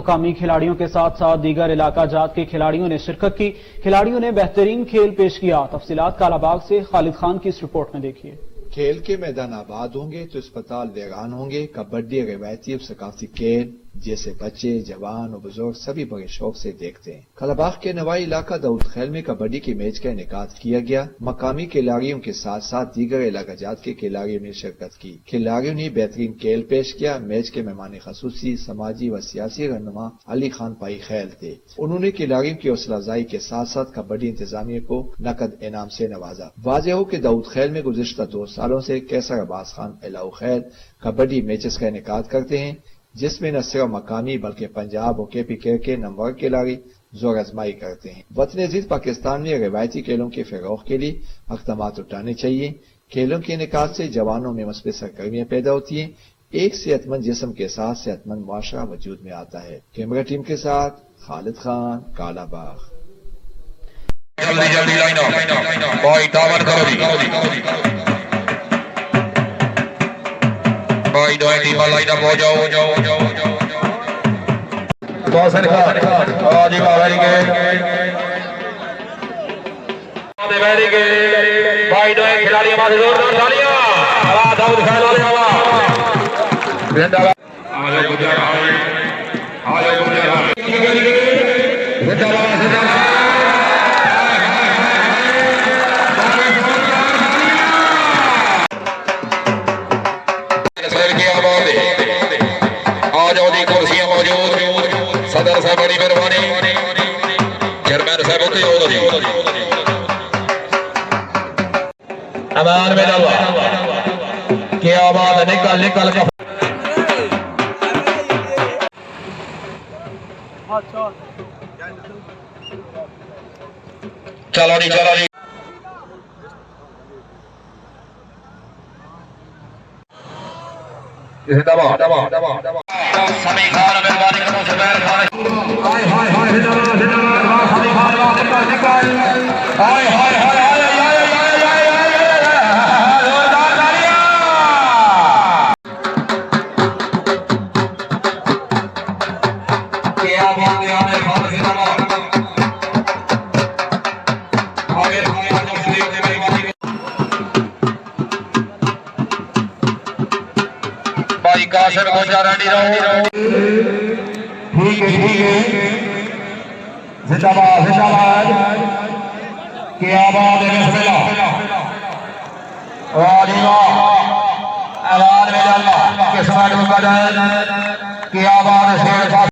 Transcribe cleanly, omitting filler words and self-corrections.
मुकामी खिलाड़ियों के साथ साथ दीगर इलाका जात के खिलाड़ियों ने शिरकत की। खिलाड़ियों ने बेहतरीन खेल पेश किया। तफसीलात कालाबाग से खालिद खान की इस रिपोर्ट में देखिए। खेल के मैदान आबाद होंगे तो अस्पताल वीरान होंगे। कबड्डी रिवायती और सकाफती खेल जैसे बच्चे, जवान और बुजुर्ग सभी बड़े शौक से देखते हैं। कालाबाग के नवाई इलाका दाऊद खैल में कबड्डी के मैच का इनेकाद किया गया। मकामी खिलाड़ियों के साथ साथ दीगर इलाका जात के खिलाड़ियों ने शिरकत की। खिलाड़ियों ने बेहतरीन खेल पेश किया। मैच के मेहमान खसूसी समाजी व सियासी रहनुमा अली खान पाई खैल थे। उन्होंने खिलाड़ियों की हौसला अफजाई के साथ साथ कबड्डी इंतजामिया को नकद इनाम से नवाजा। वाज़ेह हो कि दाऊद खैल में गुज़िश्ता 2 सालों से कैसर अब्बास खान अलाउ खैर कबड्डी मैचेस का इनेकाद करते हैं, जिसमें न सिर्फ मकामी बल्कि पंजाब और KPK के नंबर खिलाड़ी जोर आजमाई करते हैं। वतन अजीज पाकिस्तान में रिवायती खेलों के फरोग के लिए इक़दामात उठाने चाहिए। खेलों के इनेकाद से जवानों में मस्बत सरगर्मियां पैदा होती हैं। एक सेहतमंद जिस्म के साथ सेहतमंद मुआशरा वजूद में आता है। कैमरा टीम के साथ खालिद खान, कालाबाग। जल्दी लाइन अप, कोई टावर करो जी। भाई दो टीम लाइन अप हो जाओ। कौसर खान जी वेरी गुड भाई दो खिलाड़ी हमारे जोरदार तालियां। आवाज दाऊद खैल वाले आवाज जिंदाबाद। आ जाओ गुजरात, आ जाओ गुजरात जिंदाबाद। कुर्सियां मौजूद सदर साहब बड़ी मेहरबानी, चेयरमैन साहब अमान में डालवा क्या बात निकल का चलो जी सभी खान मेहरबानी करो से बैर खान हाय जिंदाबाद सभी खान निकल हाय जोरदार तालियां। क्या बात है आमिर खान जिंदाबाद। आमिर खान जो शरीफ ने मेहरबानी भाई कासिम गुजर रेडी रहो। ठीक है जिंदाबाद क्या बात है। बिस्मिल्लाह वाह जी वाह। आवाज में डालना किस साइड में क्या बात है। शेर